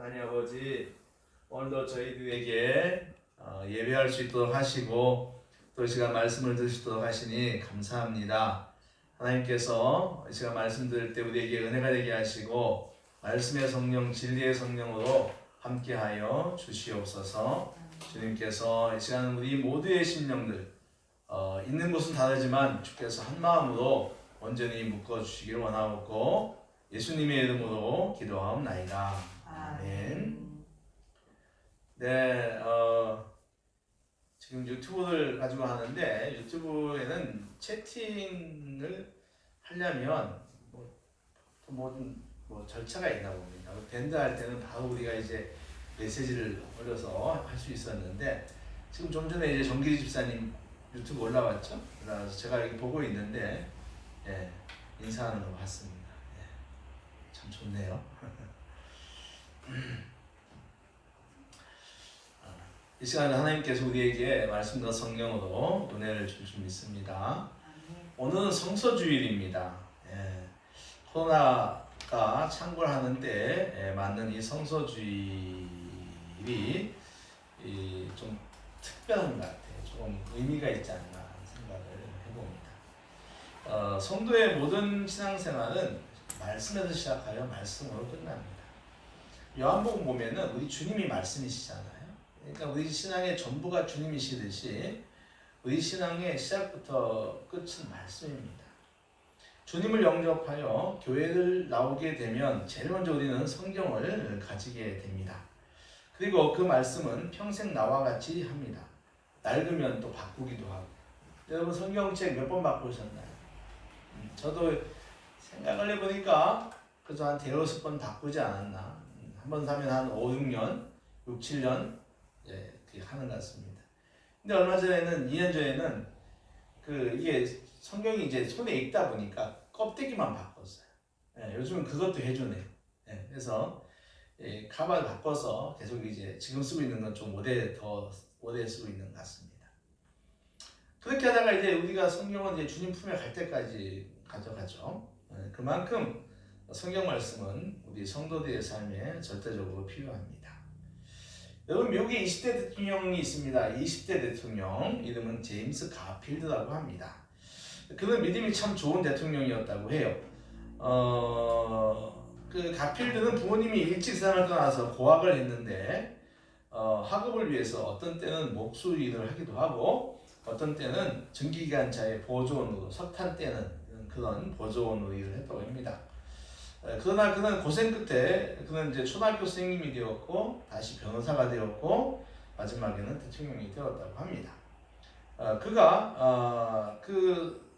하나님 아버지, 오늘도 저희들에게 예배할 수 있도록 하시고 또 이 시간 말씀을 들을 수 있도록 하시니 감사합니다. 하나님께서 이 시간 말씀 들을 때 우리에게 은혜가 되게 하시고 말씀의 성령, 진리의 성령으로 함께하여 주시옵소서. 주님께서 이 시간 우리 모두의 심령들 있는 곳은 다르지만 주께서 한 마음으로 온전히 묶어주시기를 원하옵고 예수님의 이름으로 기도하옵나이다. 아멘. 네, 지금 유튜브를 가지고 하는데 유튜브에는 채팅을 하려면 뭐 절차가 있나 봅니다. 밴드 할 때는 바로 우리가 이제 메시지를 올려서 할 수 있었는데 지금 좀 전에 이제 정길이 집사님 유튜브 올라왔죠? 그래서 제가 여기 보고 있는데 인사하는 거 봤습니다. 참 좋네요. 이 시간에 하나님께서 우리에게 말씀과 성령으로 은혜를 줄 줄 믿습니다. 오늘은 성서주일입니다. 코로나가 창궐하는데 맞는 이 성서주일이 좀 특별한 것 같아요. 조금 의미가 있지 않나 생각을 해봅니다. 성도의 모든 신앙생활은 말씀에서 시작하여 말씀으로 끝납니다. 요한복음 보면은 우리 주님이 말씀이시잖아요. 그러니까 우리 신앙의 전부가 주님이시듯이 우리 신앙의 시작부터 끝은 말씀입니다. 주님을 영접하여 교회를 나오게 되면 제일 먼저 우리는 성경을 가지게 됩니다. 그리고 그 말씀은 평생 나와 같이 합니다. 낡으면 또 바꾸기도 하고. 여러분 성경책 몇 번 바꾸셨나요? 저도 생각을 해보니까 그래서 한 대여섯 번 바꾸지 않았나. 한 번 사면 한 5, 6년, 6, 7년 그렇게 하는 것 같습니다. 근데 얼마 전에는 2년 전에는 이게 성경이 이제 손에 익다 보니까 껍데기만 바꿨어요. 요즘은 그것도 해주네요. 그래서 가발 바꿔서 계속 이제 지금 쓰고 있는 건 좀 오래 쓰고 있는 것 같습니다. 그렇게 하다가 이제 우리가 성경은 이제 주님 품에 갈 때까지 가져가죠. 그만큼 성경 말씀은 우리 성도들의 삶에 절대적으로 필요합니다. 여러분 미국에 20대 대통령이 있습니다. 20대 대통령 이름은 제임스 가필드라고 합니다. 그는 믿음이 참 좋은 대통령이었다고 해요. 그 가필드는 부모님이 일찍 세상을 떠나서 고학을 했는데 학업을 위해서 어떤 때는 목수 일을 하기도 하고 어떤 때는 전기기관차의 보조원으로 석탄 떼는 그런 보조원으로 일을 했다고 합니다. 그러나 그는 고생 끝에 그는 이제 초등학교 선생님이 되었고 다시 변호사가 되었고 마지막에는 대통령이 되었다고 합니다. 그가 그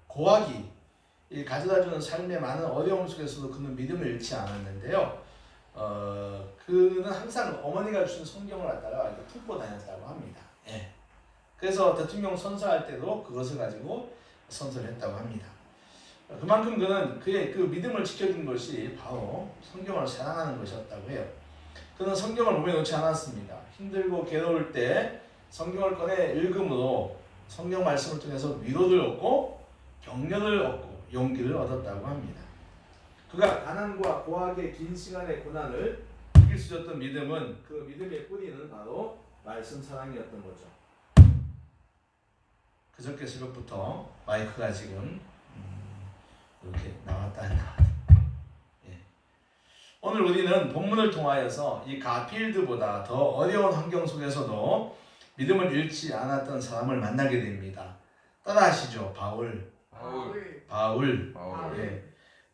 고학이 가져다주는 삶의 많은 어려움 속에서도 그는 믿음을 잃지 않았는데요. 그는 항상 어머니가 주신 성경을 갖다가 품고 다녔다고 합니다. 그래서 대통령 선서할 때도 그것을 가지고 선서를 했다고 합니다. 그만큼 그는 그의 그 믿음을 지켜준 것이 바로 성경을 사랑하는 것이었다고 해요. 그는 성경을 몸에 놓지 않았습니다. 힘들고 괴로울 때 성경을 꺼내 읽음으로 성경 말씀을 통해서 위로를 얻고 격려를 얻고 용기를 얻었다고 합니다. 그가 가난과 고학의 긴 시간의 고난을 이길 수 있었던 믿음은 그 믿음의 뿌리는 바로 말씀 사랑이었던 거죠. 그저께 새벽부터 마이크가 지금 이렇게 나왔다. 오늘 우리는 본문을 통하여서 이 가필드보다 더 어려운 환경 속에서도 믿음을 잃지 않았던 사람을 만나게 됩니다. 따라하시죠. 바울.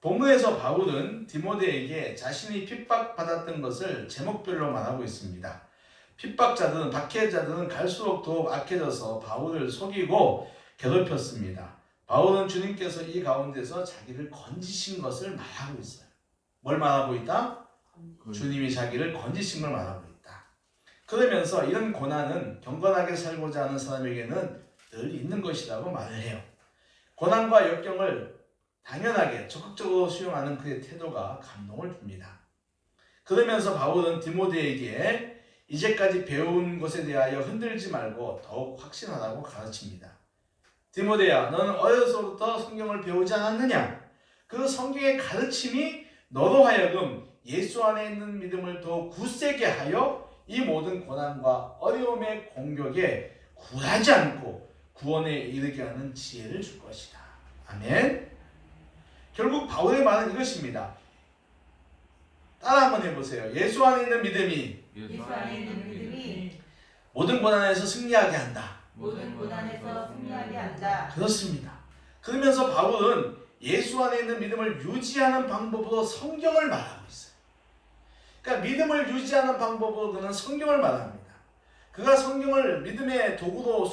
본문에서 바울은 디모데에게 자신이 핍박받았던 것을 제목별로 말하고 있습니다. 핍박자들은 박해자들은 갈수록 더욱 악해져서 바울을 속이고 괴롭혔습니다. 바울은 주님께서 이 가운데서 자기를 건지신 것을 말하고 있어요. 뭘 말하고 있다? 주님이 자기를 건지신 걸 말하고 있다. 그러면서 이런 고난은 경건하게 살고자 하는 사람에게는 늘 있는 것이라고 말을 해요. 고난과 역경을 당연하게 적극적으로 수용하는 그의 태도가 감동을 줍니다. 그러면서 바울은 디모데에게 이제까지 배운 것에 대하여 흔들지 말고 더욱 확신하라고 가르칩니다. 디모데야, 너는 어려서부터 성경을 배우지 않았느냐? 그 성경의 가르침이 너로 하여금 예수 안에 있는 믿음을 더 굳세게 하여 이 모든 고난과 어려움의 공격에 굴하지 않고 구원에 이르게 하는 지혜를 줄 것이다. 아멘. 결국 바울의 말은 이것입니다. 따라 한번 해보세요. 예수 안에 있는 믿음이 모든 고난에서 승리하게 한다. 그렇습니다. 그러면서 바울은 예수 안에 있는 믿음을 유지하는 방법으로 성경을 말하고 있어요. 그러니까 믿음을 유지하는 방법으로 그는 성경을 말합니다. 그가 성경을 믿음의 도구로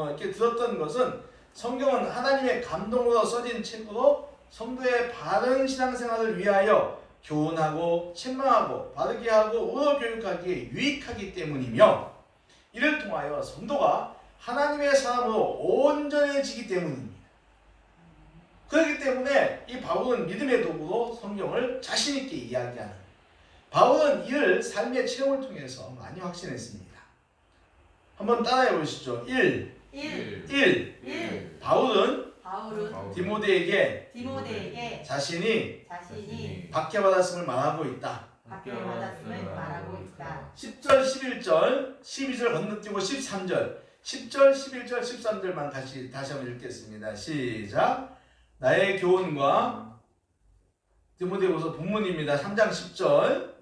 이렇게 들었던 것은 성경은 하나님의 감동으로 써진 책으로 성도의 바른 신앙생활을 위하여 교훈하고 책망하고 바르게 하고 의로 교육하기에 유익하기 때문이며 이를 통하여 성도가 하나님의 사람으로 온전해지기 때문입니다. 그렇기 때문에 이 바울은 믿음의 도구로 성경을 자신 있게 이야기하는, 바울은 이를 삶의 체험을 통해서 많이 확신했습니다. 한번 따라해 보시죠. 1. 바울은 디모데에게 자신이 박해받았음을 말하고 있다. 10절, 11절, 12절 건너뛰고 13절, 10절, 11절, 13절만 다시 한번 읽겠습니다. 시작. 나의 교훈과 디모데후서 본문입니다. 3장 10절,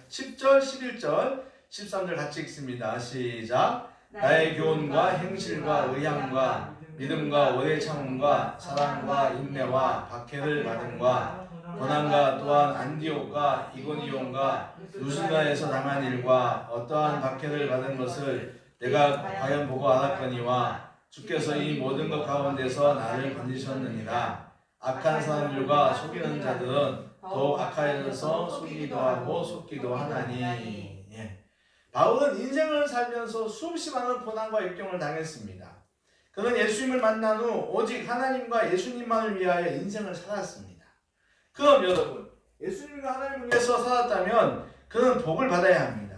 10절, 11절, 13절 같이 읽습니다. 시작. 나의 교훈과 행실과 의향과 믿음과 오래 참음과 사랑과 인내와 박해를 받음과 고난과 또한 안디옥과 이고니온과 루스드라에서 당한 일과 어떠한 박해를 받은 것을 내가 과연 보고 알았거니와 주께서 이 모든 것 가운데서 나를 건지셨느니라. 악한 사람들과 속이는 자들은 더욱 악하여져서 속이기도 하고 속기도 하나니. 바울은 인생을 살면서 수없이 많은 고난과 역경을 당했습니다. 그는 예수님을 만난 후 오직 하나님과 예수님만을 위하여 인생을 살았습니다. 그럼 여러분, 예수님과 하나님을 위해서 살았다면 그는 복을 받아야 합니다.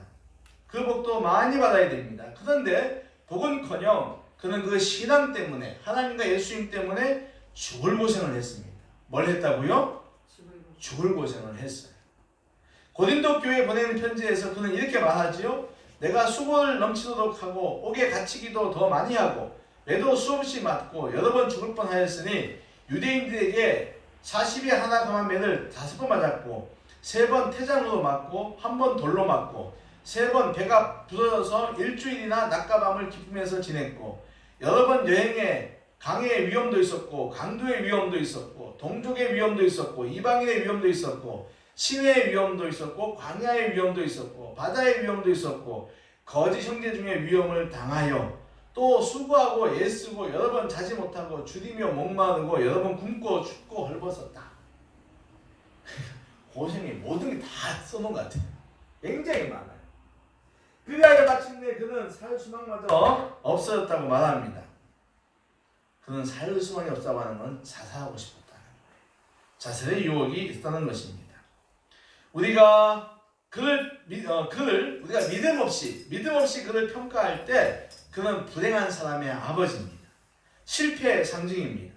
그 복도 많이 받아야 됩니다. 그런데 복은커녕 그는 그 신앙 때문에, 하나님과 예수님 때문에 죽을 고생을 했습니다. 뭘 했다고요? 죽을 고생을 했어요. 고린도 교회에 보내는 편지에서 그는 이렇게 말하지요. 내가 수고를 넘치도록 하고 옥에 갇히기도 더 많이 하고 매도 수없이 맞고 여러 번 죽을 뻔하였으니 유대인들에게 40에 하나 감한 매를 5번 맞았고 3번 태장으로 맞고 1번 돌로 맞고 3번 배가 부러져서 일주일이나 낮과 밤을 기쁘면서 지냈고 여러 번 여행에 강의 위험도 있었고 강도의 위험도 있었고 동족의 위험도 있었고 이방인의 위험도 있었고 시내의 위험도 있었고 광야의 위험도 있었고 바다의 위험도 있었고 거짓 형제 중에 위험을 당하여 또 수고하고 애쓰고 여러 번 자지 못하고 주디며 목마르고 여러 번 굶고 춥고 헐벗었다. 고생이 모든 게 다 써놓은 것 같아요. 굉장히 많아요. 그리하여 마침내 그는 살 수망마저 없어졌다고 말합니다. 그는 살 수망이 없다고 하는 건 자살하고 싶었다는 거예요. 자살의 유혹이 있다는 것입니다. 우리가 그를 우리가 믿음 없이 그를 평가할 때 그는 불행한 사람의 아버지입니다. 실패의 상징입니다.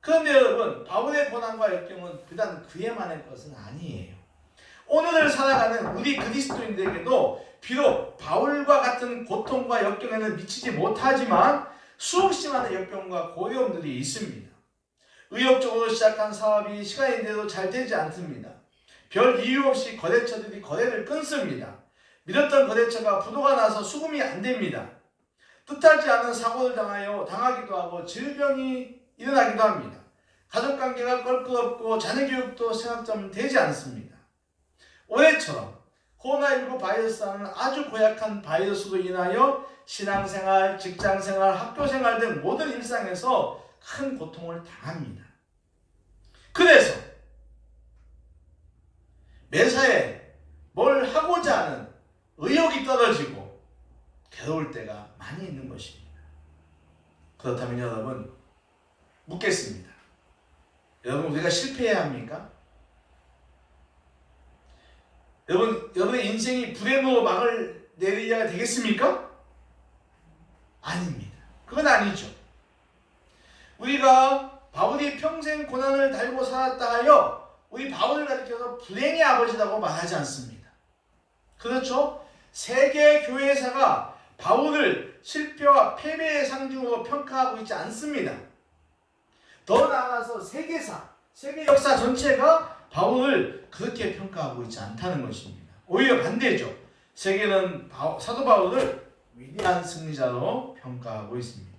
그런데 여러분, 바울의 고난과 역경은 비단 그에만의 것은 아니에요. 오늘을 살아가는 우리 그리스도인들에게도 비록 바울과 같은 고통과 역경에는 미치지 못하지만 수없이 많은 역경과 고려움들이 있습니다. 의욕적으로 시작한 사업이 시간인데도 잘 되지 않습니다. 별 이유 없이 거래처들이 거래를 끊습니다. 믿었던 거래처가 부도가 나서 수금이 안 됩니다. 뜻하지 않은 사고를 당하기도 하고 질병이 일어나기도 합니다. 가족관계가 껄끄럽고 자녀교육도 생각점 되지 않습니다. 올해처럼 코로나19 바이러스라는 아주 고약한 바이러스로 인하여 신앙생활, 직장생활, 학교생활 등 모든 일상에서 큰 고통을 당합니다. 그래서 매사에 뭘 하고자 하는 의욕이 떨어지고 괴로울 때가 많이 있는 것입니다. 그렇다면 여러분, 묻겠습니다. 여러분, 우리가 실패해야 합니까? 여러분의 인생이 불행으로 막을 내리야 되겠습니까? 아닙니다. 그건 아니죠. 우리가 바울이 평생 고난을 달고 살았다 하여 우리 바울을 가리켜서 불행의 아버지라고 말하지 않습니다. 그렇죠? 세계 교회사가 바울을 실패와 패배의 상징으로 평가하고 있지 않습니다. 더 나아가서 세계 역사 전체가 바울을 그렇게 평가하고 있지 않다는 것입니다. 오히려 반대죠. 세계는 사도 바울을 위대한 승리자로 평가하고 있습니다.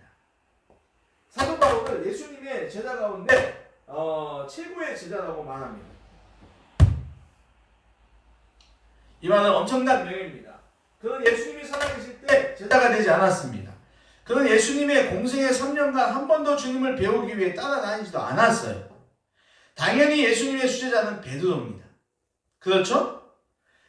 사도 바울을 예수님의 제자 가운데 최고의 제자라고 말합니다. 이 말은 엄청난 명예입니다. 그는 예수님이 살아계실 때 제자가 되지 않았습니다. 그는 예수님의 공생의 3년간 한 번도 주님을 배우기 위해 따라다니지도 않았어요. 당연히 예수님의 수제자는 베드로입니다. 그렇죠?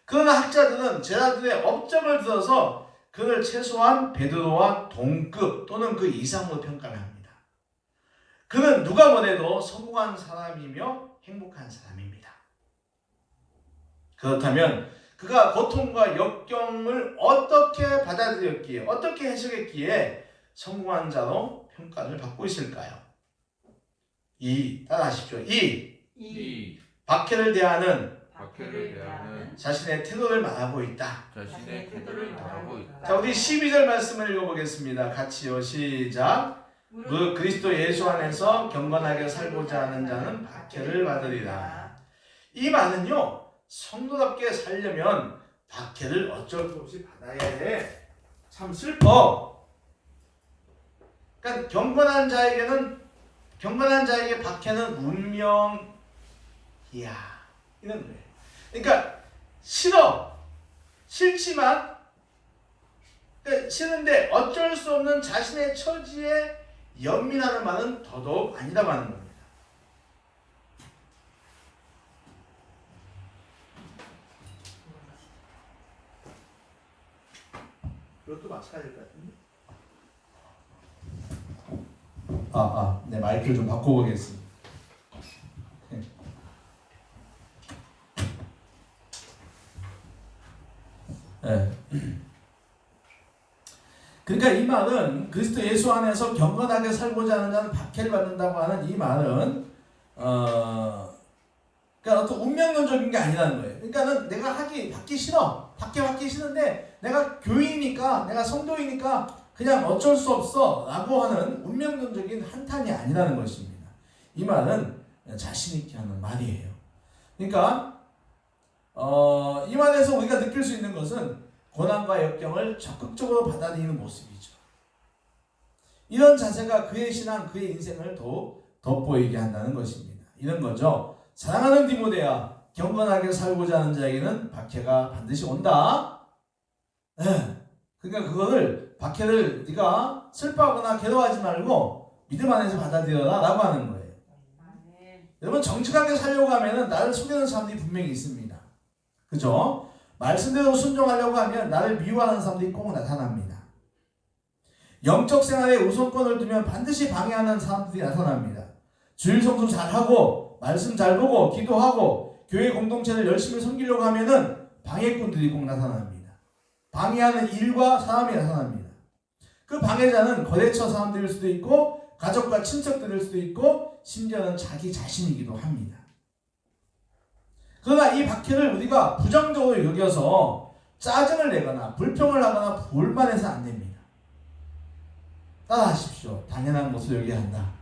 그러나 학자들은 제자들의 업적을 들어서 그를 최소한 베드로와 동급 또는 그 이상으로 평가를 합니다. 그는 누가 뭐래도 성공한 사람이며 행복한 사람입니다. 그렇다면 그가 고통과 역경을 어떻게 받아들였기에, 어떻게 해석했기에 성공한 자로 평가를 받고 있을까요? 따라하십시오. 박해를 대하는 자신의 태도를 말하고 있다. 자, 우리 12절 말씀을 읽어보겠습니다. 같이요. 시작. 무릇 그리스도 예수 안에서 경건하게 살고자 하는 자는 박해를 받으리라. 이 말은요, 성도답게 살려면 박해를 어쩔 수 없이 받아야 돼. 참 슬퍼. 그러니까 경건한 자에게 박해는 운명이야. 이런 거예요. 그러니까 싫지만, 그러니까 싫은데 어쩔 수 없는 자신의 처지에 연민하는 말은 더더욱 아니라고 하는 겁니다. 그것도 마찬가지일 것 같은데. 네, 마이크를 좀 바꿔보겠습니다. 네. 그러니까 이 말은 그리스도 예수 안에서 경건하게 살고자 하는 자는 박해를 받는다고 하는 이 말은 그러니까 어떤 운명론적인 게 아니라는 거예요. 그러니까는 내가 받기 싫어. 받기 싫은데 내가 교인이니까, 내가 성도이니까 그냥 어쩔 수 없어 라고 하는 운명론적인 한탄이 아니라는 것입니다. 이 말은 자신 있게 하는 말이에요. 그러니까 이 말에서 우리가 느낄 수 있는 것은 고난과 역경을 적극적으로 받아들이는 모습이죠. 이런 자세가 그의 신앙, 그의 인생을 더 돋보이게 한다는 것입니다. 이런 거죠. 사랑하는 디모데야, 경건하게 살고자 하는 자에게는 박해가 반드시 온다. 그러니까 그거를, 박해를 네가 슬퍼하거나 괴로워하지 말고 믿음 안에서 받아들여라 라고 하는 거예요. 여러분, 정직하게 살려고 하면 나를 속이는 사람들이 분명히 있습니다. 그죠? 말씀대로 순종하려고 하면 나를 미워하는 사람들이 꼭 나타납니다. 영적 생활에 우선권을 두면 반드시 방해하는 사람들이 나타납니다. 주일 성수 잘하고 말씀 잘 보고 기도하고 교회 공동체를 열심히 섬기려고 하면은 방해꾼들이 꼭 나타납니다. 방해하는 일과 사람이 나타납니다. 그 방해자는 거래처 사람들일 수도 있고 가족과 친척들일 수도 있고 심지어는 자기 자신이기도 합니다. 그러나 이 박해를 우리가 부정적으로 여겨서 짜증을 내거나 불평을 하거나 불만해서 안 됩니다. 따라하십시오. 당연한 것을 여겨야 한다.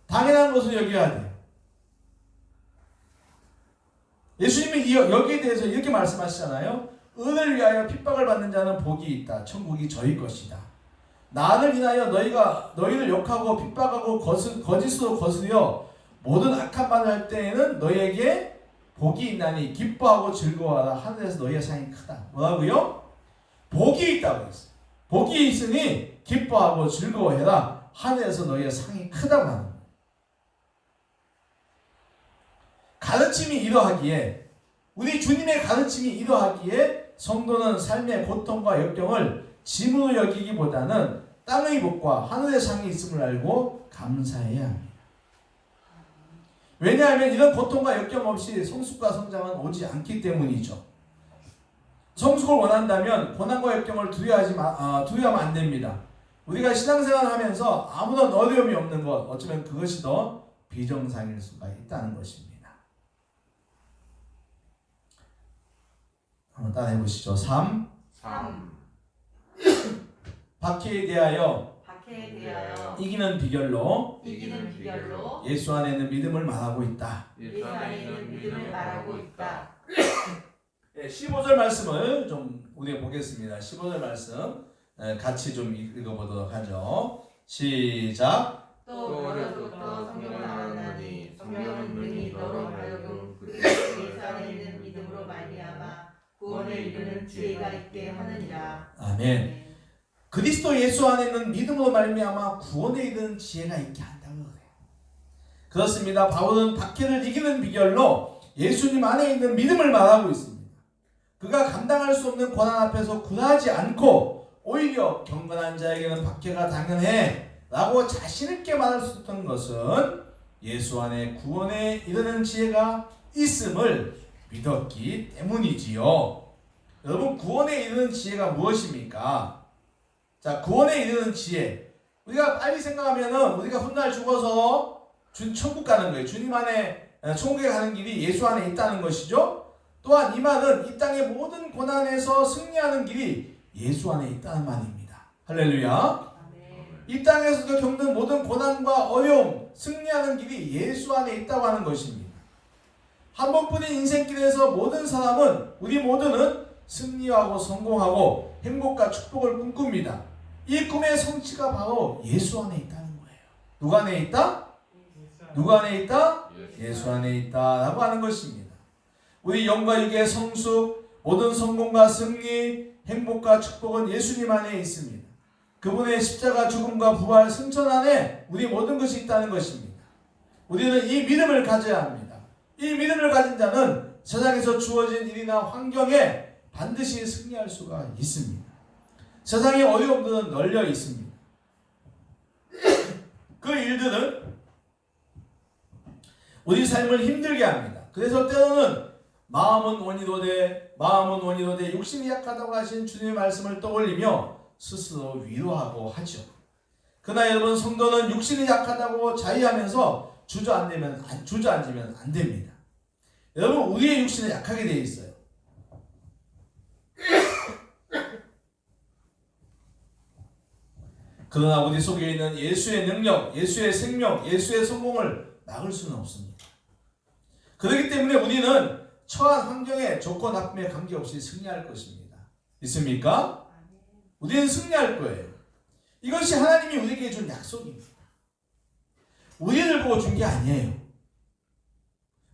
당연한 것을 여겨야 돼. 예수님이 여기에 대해서 이렇게 말씀하시잖아요. 의를 위하여 핍박을 받는 자는 복이 있다. 천국이 저희 것이다. 나를 인하여 너희를 욕하고 핍박하고 거짓으로 거스려 모든 악한 말을 할 때에는 너희에게 복이 있나니 기뻐하고 즐거워하라. 하늘에서 너희의 상이 크다. 뭐라고요? 복이 있다고 했어요. 복이 있으니 기뻐하고 즐거워해라. 하늘에서 너희의 상이 크다고 하는 거예요. 가르침이 이러하기에, 우리 주님의 가르침이 이러하기에 성도는 삶의 고통과 역경을 짐으로 여기기보다는 땅의 복과 하늘의 상이 있음을 알고 감사해야 합니다. 왜냐하면 이런 고통과 역경 없이 성숙과 성장은 오지 않기 때문이죠. 성숙을 원한다면 고난과 역경을 두려워하면 안 됩니다. 우리가 신앙생활을 하면서 아무런 어려움이 없는 것, 어쩌면 그것이 더 비정상일 수가 있다는 것입니다. 한번 따라해 보시죠. 3. 박해에 대하여 이기는 비결로 예수 안에 있는 믿음을 말하고 있다. 15절 말씀을 좀 우리가 보겠습니다. 15절 말씀 같이 좀 읽어보도록 하죠. 시작. 또 어려서부터 성경을 알았나니 성경은 능히 너로 하여금 예수 안에 있는 믿음으로 말미암아 구원에 이르는 지혜가 있게 하느니라. 아멘. 그리스도 예수 안에 있는 믿음으로 말미암아 구원에 이르는 지혜가 있게 한다는 거예요. 그렇습니다. 바울은 박해를 이기는 비결로 예수님 안에 있는 믿음을 말하고 있습니다. 그가 감당할 수 없는 고난 앞에서 굴하지 않고 오히려 경건한 자에게는 박해가 당연해 라고 자신 있게 말할 수 있던 것은 예수 안에 구원에 이르는 지혜가 있음을 믿었기 때문이지요. 여러분, 구원에 이르는 지혜가 무엇입니까? 자, 구원에 이르는 지혜. 우리가 빨리 생각하면은 우리가 훗날 죽어서 천국 가는 거예요. 주님 안에 천국에 가는 길이 예수 안에 있다는 것이죠. 또한 이 말은 이 땅의 모든 고난에서 승리하는 길이 예수 안에 있다는 말입니다. 할렐루야. 이 땅에서도 겪는 모든 고난과 어려움, 승리하는 길이 예수 안에 있다고 하는 것입니다. 한 번뿐인 인생길에서 모든 사람은, 우리 모두는 승리하고 성공하고 행복과 축복을 꿈꿉니다. 이 꿈의 성취가 바로 예수 안에 있다는 거예요. 누가 안에 있다? 누구 안에 있다? 예수 안에 있다 라고 하는 것입니다. 우리 영과 육의 성숙, 모든 성공과 승리, 행복과 축복은 예수님 안에 있습니다. 그분의 십자가 죽음과 부활 승천 안에 우리 모든 것이 있다는 것입니다. 우리는 이 믿음을 가져야 합니다. 이 믿음을 가진 자는 세상에서 주어진 일이나 환경에 반드시 승리할 수가 있습니다. 세상의 어려움들은 널려 있습니다. 그 일들은 우리 삶을 힘들게 합니다. 그래서 때로는 마음은 원이도 돼 육신이 약하다고 하신 주님의 말씀을 떠올리며 스스로 위로하고 하죠. 그러나 여러분, 성도는 육신이 약하다고 자의하면서 주저앉으면 안 됩니다. 여러분, 우리의 육신은 약하게 되어 있어요. 그러나 우리 속에 있는 예수의 능력, 예수의 생명, 예수의 성공을 막을 수는 없습니다. 그렇기 때문에 우리는 처한 환경에 조건 나쁨에 관계없이 승리할 것입니다. 있습니까? 우리는 승리할 거예요. 이것이 하나님이 우리에게 준 약속입니다. 우리를 보고 준 게 아니에요.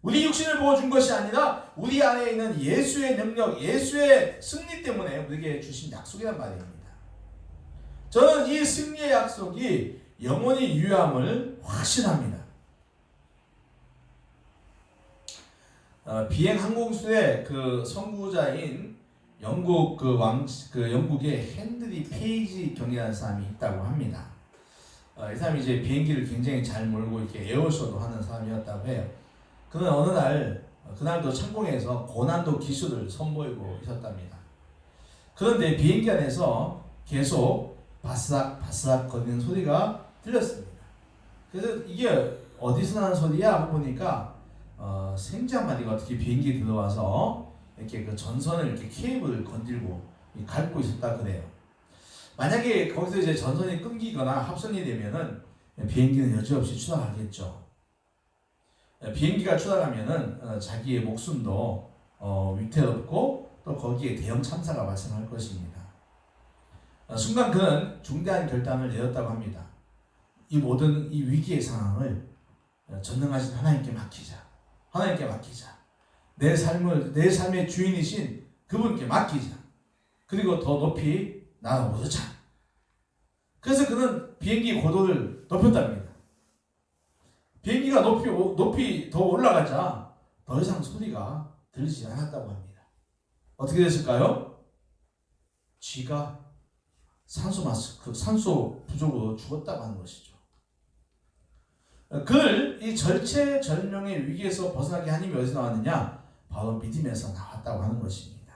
우리 육신을 보고 준 것이 아니라 우리 안에 있는 예수의 능력, 예수의 승리 때문에 우리에게 주신 약속이란 말입니다. 저는 이 승리의 약속이 영원히 유효함을 확신합니다. 비행 항공술의 그 선구자인 영국의 헨리 페이지 경이라는 사람이 있다고 합니다. 이 사람이 이제 비행기를 굉장히 잘 몰고 이렇게 에어쇼도 하는 사람이었다고 해요. 그는 어느 날, 그날도 창공에서 고난도 기술을 선보이고 있었답니다. 그런데 비행기 안에서 계속 바스락 거리는 소리가 들렸습니다. 그래서 이게 어디서 나는 소리야 하고 보니까 생쥐 한 마리가 어떻게 비행기에 들어와서 이렇게 그 전선을 이렇게 케이블을 건들고 밟고 있었다 그래요. 만약에 거기서 이제 전선이 끊기거나 합선이 되면은 비행기는 여지없이 추락하겠죠. 비행기가 추락하면은 자기의 목숨도 위태롭고 또 거기에 대형 참사가 발생할 것입니다. 순간 그는 중대한 결단을 내렸다고 합니다. 이 모든 이 위기의 상황을 전능하신 하나님께 맡기자. 내 삶의 주인이신 그분께 맡기자. 그리고 더 높이 날아오르자. 그래서 그는 비행기 고도를 높였답니다. 비행기가 높이 더 올라가자 더 이상 소리가 들리지 않았다고 합니다. 어떻게 됐을까요? 쥐가 산소 부족으로 죽었다고 하는 것이죠. 그를 이 절체절명의 위기에서 벗어나게 하는 힘이 어디서 나왔느냐? 바로 믿음에서 나왔다고 하는 것입니다.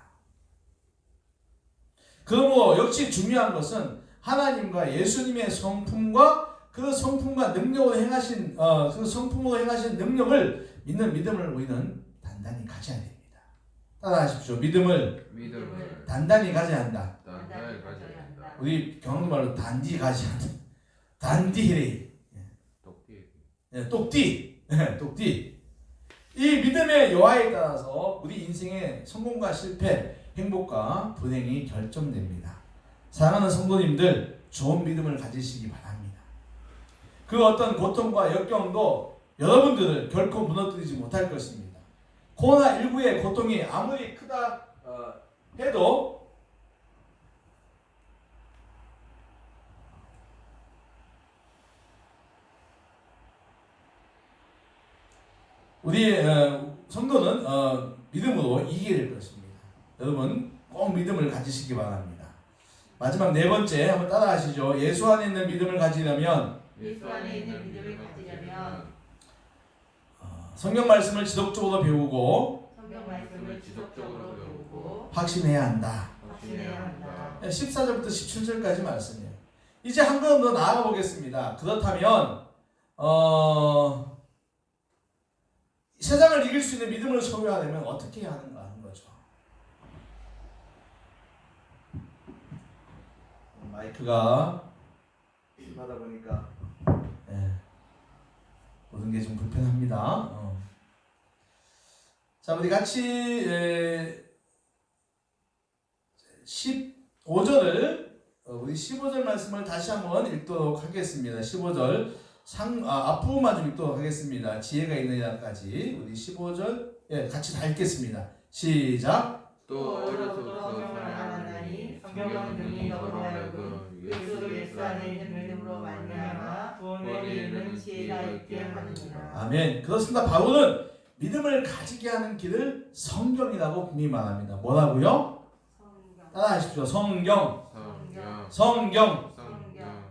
그러므로 역시 중요한 것은 하나님과 예수님의 성품과 그 성품과 능력으로 행하신 그 성품으로 행하신 능력을 믿는 믿음을 우리는 단단히 가져야 됩니다. 따라하십시오. 믿음을 단단히 가져야 한다. 우리 경상도말로 단디 가져야 한다. 단디히레. 똑띠. 똑띠. 이 믿음의 여하에 따라서 우리 인생의 성공과 실패, 행복과 불행이 결정됩니다. 사랑하는 성도님들, 좋은 믿음을 가지시기 바랍니다. 그 어떤 고통과 역경도 여러분들을 결코 무너뜨리지 못할 것입니다. 코로나19의 고통이 아무리 크다 해도 우리 성도는 믿음으로 이기게 될 것입니다. 여러분 꼭 믿음을 가지시기 바랍니다. 마지막 네 번째 한번 따라하시죠. 예수 안에 있는 믿음을 가지려면 성경 말씀을 지속적으로 배우고 확신해야 한다. 14절부터 17절까지 말씀이에요. 이제 한 걸음 더 나아가 보겠습니다. 그렇다면 세상을 이길 수 있는 믿음을 소유하려면 어떻게 해야 하는가 하는 거죠. 마이크가 심하다 보니까 모든 게 좀 불편합니다. 자, 우리 같이 15절을 우리 15절 말씀을 다시 한번 읽도록 하겠습니다. 15절 앞부분만 좀 읽도록 하겠습니다. 지혜가 있느냐까지 우리 15절 같이 다 읽겠습니다. 시작. 또 어려서부터 살아나니 성경은 능히 너로 하여금 예수 안에 있는 믿음으로 말미암아 구원에 이르는 지혜가 있게 하느니라. 아멘. 그렇습니다. 바울은 믿음을 가지게 하는 길을 성경이라고 분명히 말합니다. 뭐라고요? 따라하십시오. 성경.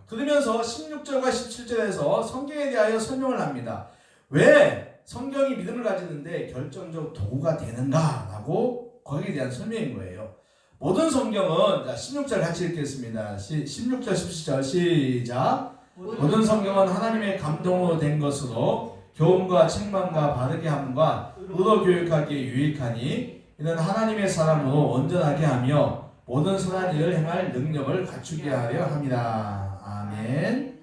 그러면서 16절과 17절에서 성경에 대하여 설명을 합니다. 왜 성경이 믿음을 가지는데 결정적 도구가 되는가라고 거기에 대한 설명인 거예요. 모든 성경은 16절 같이 읽겠습니다. 16절 17절 시작. 모든 성경은 하나님의 감동으로 된 것으로 교훈과 책망과 바르게 함과 의로 교육하기에 유익하니 이는 하나님의 사람으로 온전하게 하며 모든 선한 일을 행할 능력을 갖추게 하려 함이라. 아멘.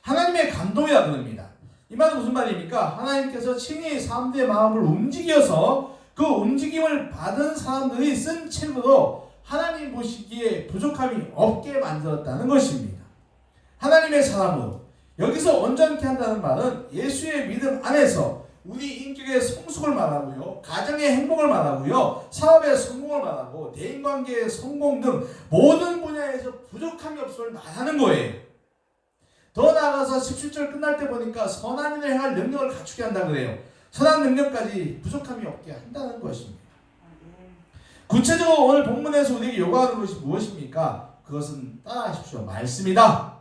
하나님의 감동이라 그럽니다. 이 말은 무슨 말입니까? 하나님께서 친히 사람들의 마음을 움직여서 그 움직임을 받은 사람들이 쓴 책으로 하나님 보시기에 부족함이 없게 만들었다는 것입니다. 하나님의 사람으로 여기서 온전케 한다는 말은 예수의 믿음 안에서 우리 인격의 성숙을 말하고요, 가정의 행복을 말하고요, 사업의 성공을 말하고 대인관계의 성공 등 모든 분야에서 부족함이 없음을 말하는 거예요. 더 나아가서 17절 끝날 때 보니까 선한 일을 행할 능력을 갖추게 한다 그래요. 선한 능력까지 부족함이 없게 한다는 것입니다. 구체적으로 오늘 본문에서 우리에게 요구하는 것이 무엇입니까? 그것은 따라하십시오. 말씀이다.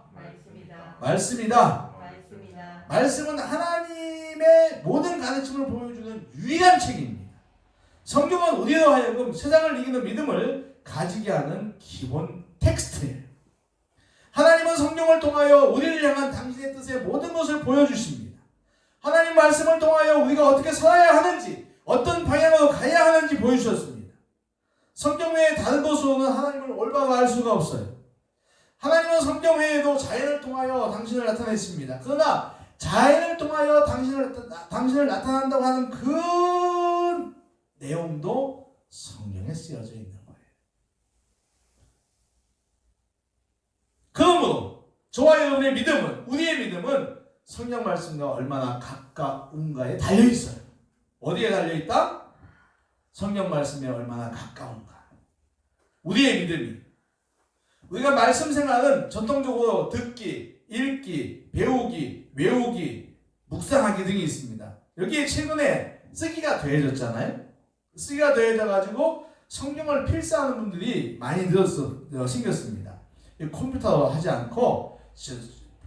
말씀은 하나님의 모든 가르침을 보여주는 유일한 책입니다. 성경은 우리로 하여금 세상을 이기는 믿음을 가지게 하는 기본 텍스트예요. 하나님은 성경을 통하여 우리를 향한 당신의 뜻의 모든 것을 보여주십니다. 하나님 말씀을 통하여 우리가 어떻게 살아야 하는지, 어떤 방향으로 가야 하는지 보여주셨습니다. 성경 외에 다른 것으로는 하나님을 올바로 알 수가 없어요. 하나님은 성경 외에도 자연을 통하여 당신을 나타냈습니다. 그러나 자연을 통하여 당신을 나타난다고 하는 그 내용도 성경에 쓰여져 있는 거예요. 그러므로 저와 여러분의 믿음은, 우리의 믿음은 성경 말씀과 얼마나 가까운가에 달려있어요. 어디에 달려있다? 성경 말씀에 얼마나 가까운가. 우리의 믿음이. 우리가 말씀 생활은 전통적으로 듣기, 읽기, 배우기, 외우기, 묵상하기 등이 있습니다. 여기에 최근에 쓰기가 더해졌잖아요. 쓰기가 더해져가지고 성경을 필사하는 분들이 많이 생겼습니다. 컴퓨터로 하지 않고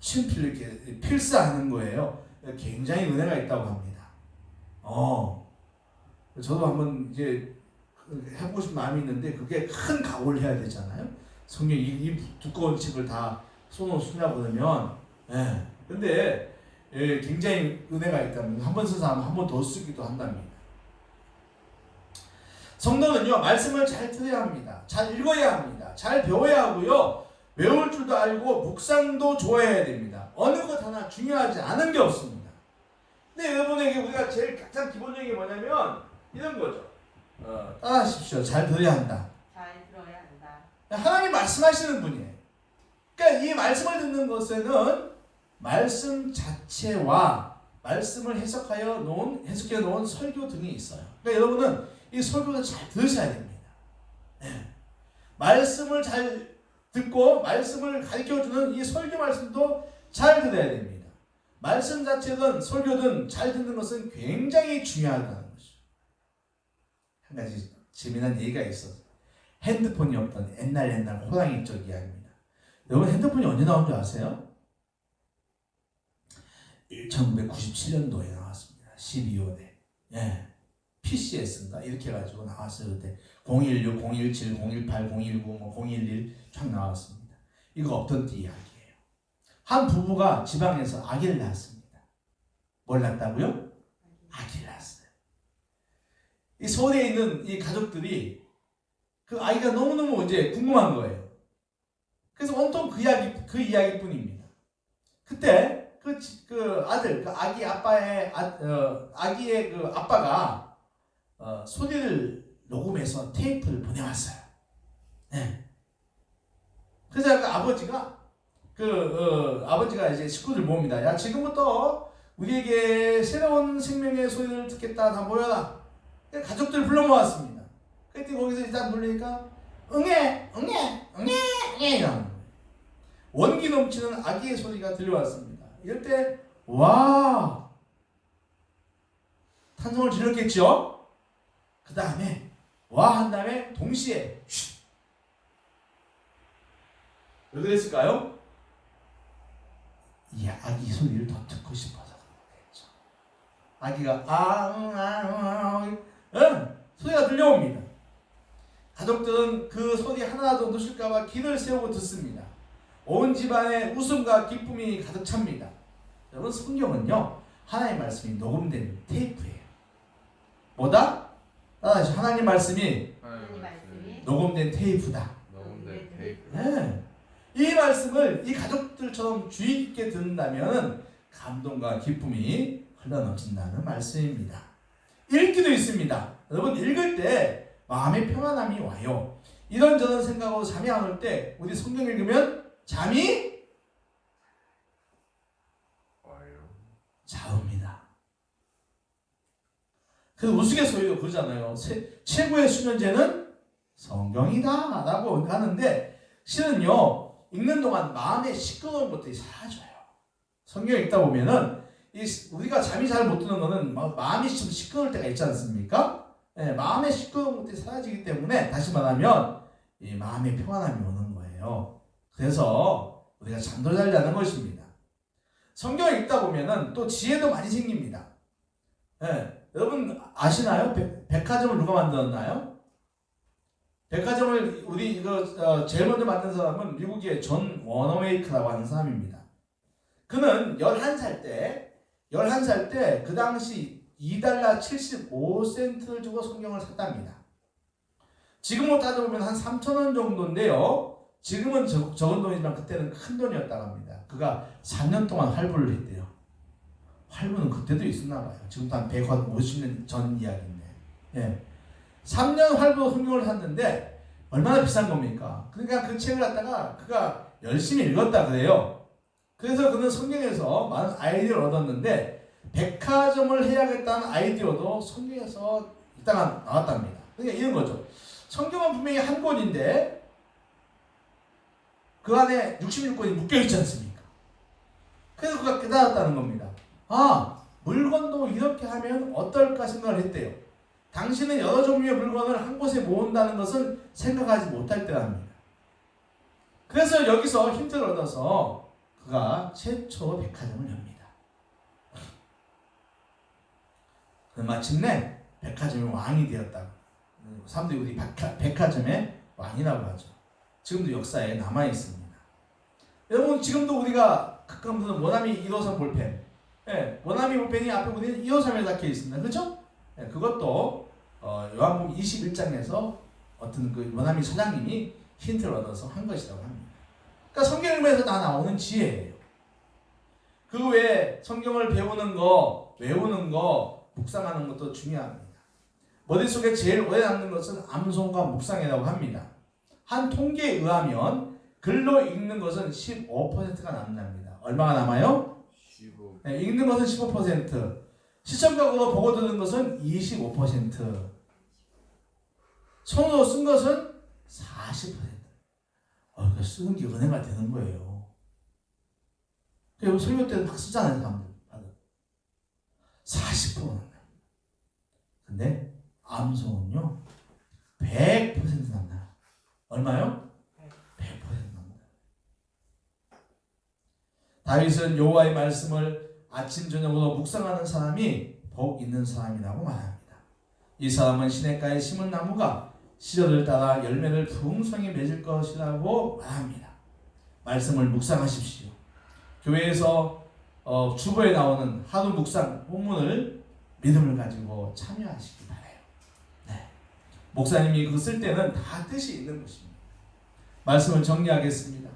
친필 이렇게 필사하는 거예요. 굉장히 은혜가 있다고 합니다. 저도 한번 이제 해보고 싶은 마음이 있는데 그게 큰 각오를 해야 되잖아요. 성경 이 두꺼운 책을 다 손으로 쓰냐 그러면 예. 근데 예, 굉장히 은혜가 있다면 한 번 써서 한 번 더 쓰기도 한답니다. 성도는요 말씀을 잘 들어야 합니다. 잘 읽어야 합니다. 잘 배워야 하고요. 외울 줄도 알고 묵상도 좋아해야 됩니다. 어느 것 하나 중요하지 않은 게 없습니다. 근데 여러분에게 우리가 제일 가장 기본적인 게 뭐냐면 이런 거죠. 따라하십시오. 잘 들어야 한다. 잘 들어야 한다. 하나님 말씀하시는 분이에요. 그러니까 이 말씀을 듣는 것에는 말씀 자체와 말씀을 해석해 놓은 설교 등이 있어요. 그러니까 여러분은 이 설교를 잘 들으셔야 됩니다. 네. 말씀을 잘 듣고 말씀을 가르쳐주는 이 설교 말씀도 잘 들어야 됩니다. 말씀 자체든 설교든 잘 듣는 것은 굉장히 중요하다는 것이죠. 한 가지 재미난 얘기가 있어서 핸드폰이 없던 옛날 호랑이 쪽 이야기입니다. 여러분 핸드폰이 언제 나온 줄 아세요? 1997년도에 나왔습니다. 12월에. 예. PCS인가? 이렇게 해가지고 나왔어요. 그때 016, 017, 018, 019, 011 쫙 나왔습니다. 이거 없던 때 이야기예요. 한 부부가 지방에서 아기를 낳았습니다. 뭘 낳았다고요? 아기를 낳았어요. 이 서울에 있는 이 가족들이 그 아이가 너무너무 이제 궁금한 거예요. 그래서 온통 그 이야기뿐입니다. 그때 그 아들, 그 아기 아빠의 아기의 그 아빠가 소리를 녹음해서 테이프를 보내왔어요. 네. 그래서 그 아버지가 이제 식구들 모읍니다. 야, 지금부터 우리에게 새로운 생명의 소리를 듣겠다. 다 모여라. 가족들 불러 모았습니다. 그때 거기서 일단 부르니까 응애 이러는 거예요. 원기 넘치는 아기의 소리가 들려왔습니다. 이럴 때 와 탄성을 지렀겠죠. 그 다음에 와 한 다음에 동시에 쉿. 왜 그랬을까요? 이 아기 소리를 더 듣고 싶어서 그랬겠죠. 아기가 소리가 들려옵니다. 가족들은 그 소리 하나라도 놓칠까봐 기를 세우고 듣습니다. 온 집안에 웃음과 기쁨이 가득 찹니다. 여러분 성경은요 하나님의 말씀이 녹음된 테이프예요. 뭐다? 하나님 말씀이 녹음된 테이프다. 녹음된 테이프. 네. 이 말씀을 이 가족들처럼 주의 깊게 듣는다면 감동과 기쁨이 흘러넘친다는 말씀입니다. 읽기도 있습니다. 여러분 읽을 때 마음의 평안함이 와요. 이런저런 생각으로 잠이 안 올 때 우리 성경 읽으면 잠이 와요. 자옵니다. 그래서 우스갯소리도 그러잖아요. 최고의 수면제는 성경이다 라고 하는데 실은요 읽는 동안 마음의 시끄러운 것들이 사라져요. 성경 읽다 보면은 우리가 잠이 잘 못 드는 거는 마음이 좀 시끄러울 때가 있지 않습니까? 네, 마음의 시끄러운 것들이 사라지기 때문에 다시 말하면 이 마음의 평안함이 오는 거예요. 그래서 우리가 잠도 잘 자는 것입니다. 성경을 읽다 보면은 또 지혜도 많이 생깁니다. 네, 여러분 아시나요? 백화점을 누가 만들었나요? 백화점을 우리 제일 먼저 만든 사람은 미국의 존 워너웨이크라고 하는 사람입니다. 그는 11살 때 그 당시 $2 75센트를 주고 성경을 샀답니다. 지금으로 따져보면 한 3,000원 정도인데요. 지금은 적은 돈이지만 그때는 큰 돈이었다고 합니다. 그가 3년 동안 활부를 했대요. 활부는 그때도 있었나 봐요. 지금도 한 150년 전 이야기인데. 예. 3년 활부 성경을 샀는데 얼마나 비싼 겁니까? 그러니까 그 책을 갖다가 그가 열심히 읽었다 그래요. 그래서 그는 성경에서 많은 아이디어를 얻었는데 백화점을 해야겠다는 아이디어도 성경에서 이따가 나왔답니다. 그러니까 이런 거죠. 성경은 분명히 한 권인데 그 안에 66권이 묶여있지 않습니까? 그래서 그가 깨달았다는 겁니다. 물건도 이렇게 하면 어떨까 생각을 했대요. 당신은 여러 종류의 물건을 한 곳에 모은다는 것은 생각하지 못할 때랍니다. 그래서 여기서 힌트를 얻어서 그가 최초 백화점을 엽니다. 마침내 백화점의 왕이 되었다고. 사람들이 우리 백화점의 왕이라고 하죠. 지금도 역사에 남아 있습니다. 여러분 지금도 우리가 가끔 보는 원아미 153 볼펜, 원아미 볼펜이 앞에 보면 253에 적혀 있습니다. 그렇죠? 그것도 요한복음 21장에서 어떤 그 원아미 사장님이 힌트를 얻어서 한 것이라고 합니다. 그러니까 성경 읽으면서 다 나오는 지혜예요. 그 외에 성경을 배우는 거, 외우는 거, 묵상하는 것도 중요합니다. 머릿속에 제일 오래 남는 것은 암송과 묵상이라고 합니다. 한 통계에 의하면 글로 읽는 것은 15%가 남는답니다. 얼마가 남아요? 15. 읽는 것은 15%, 시청각으로 보고 듣는 것은 25%, 손으로 쓴 것은 40%. 그러니까 쓰는 게 은혜가 되는 거예요. 그리고 설교 때도 막 쓰잖아요, 사람들. 40%는 남아요. 근데 암송은요 100% 남아요. 얼마요? 100% 남아요. 다윗은 여호와의 말씀을 아침 저녁으로 묵상하는 사람이 복 있는 사람이라고 말합니다. 이 사람은 시냇가에 심은 나무가 시절을 따라 열매를 풍성히 맺을 것이라고 말합니다. 말씀을 묵상하십시오. 교회에서 주보에 나오는 하루 묵상 본문을 믿음을 가지고 참여하시기 바라요. 네. 목사님이 그거 쓸 때는 다 뜻이 있는 것입니다. 말씀을 정리하겠습니다.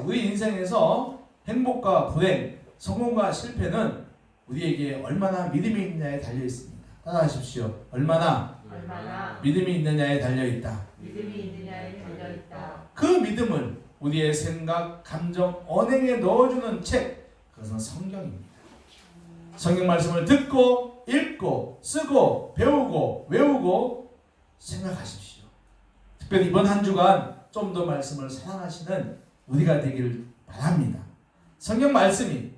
우리 인생에서 행복과 불행, 성공과 실패는 우리에게 얼마나 믿음이 있느냐에 달려 있습니다. 따라하십시오. 얼마나 믿음이 있느냐에 달려 있다. 그 믿음을 우리의 생각, 감정, 언행에 넣어주는 책, 그것은 성경입니다. 성경 말씀을 듣고, 읽고, 쓰고, 배우고, 외우고 생각하십시오. 특별히 이번 한 주간 좀 더 말씀을 사랑하시는 우리가 되기를 바랍니다. 성경 말씀이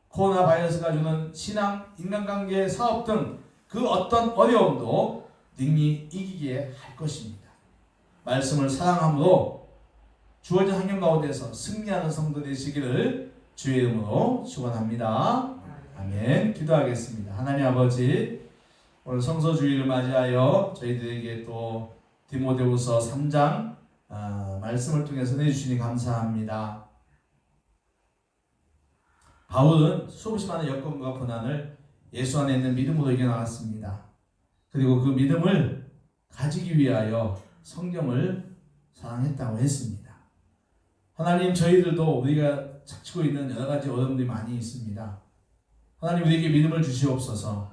코로나 바이러스가 주는 신앙, 인간관계, 사업 등 그 어떤 어려움도 능히 이기게 할 것입니다. 말씀을 사랑함으로 주어진 환경 가운데서 승리하는 성도 되시기를 주의 이름으로 축원합니다. 아멘. 기도하겠습니다. 하나님 아버지, 오늘 성서주의를 맞이하여 저희들에게 또 디모데후서 3장 말씀을 통해서 내주시니 감사합니다. 바울은 수없이 많은 여건과 고난을 예수 안에 있는 믿음으로 이겨나갔습니다. 그리고 그 믿음을 가지기 위하여 성경을 사랑했다고 했습니다. 하나님, 저희들도 우리가 닥치고 있는 여러 가지 어려움들이 많이 있습니다. 하나님, 우리에게 믿음을 주시옵소서.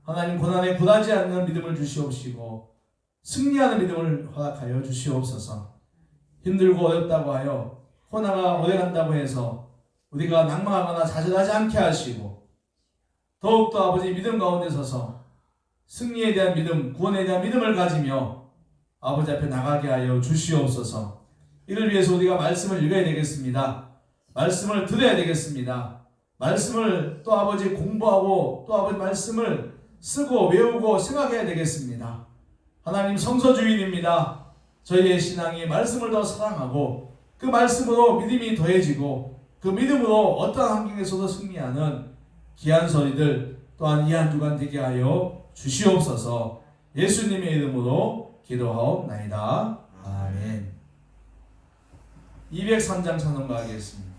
하나님, 고난에 굴하지 않는 믿음을 주시옵시고 승리하는 믿음을 허락하여 주시옵소서. 힘들고 어렵다고 하여 코로나가 오래간다고 해서 우리가 낭망하거나 좌절하지 않게 하시고 더욱더 아버지 믿음 가운데 서서 승리에 대한 믿음, 구원에 대한 믿음을 가지며 아버지 앞에 나가게 하여 주시옵소서. 이를 위해서 우리가 말씀을 읽어야 되겠습니다. 말씀을 들어야 되겠습니다. 말씀을 또 아버지 공부하고 또 아버지 말씀을 쓰고 외우고 생각해야 되겠습니다. 하나님, 성서주인입니다. 저희의 신앙이 말씀을 더 사랑하고 그 말씀으로 믿음이 더해지고 그 믿음으로 어떤 환경에서도 승리하는 귀한 소리들 또한 이 한 주간 되게 하여 주시옵소서. 예수님의 이름으로 기도하옵나이다. 아멘. 203장 찬송가 하겠습니다.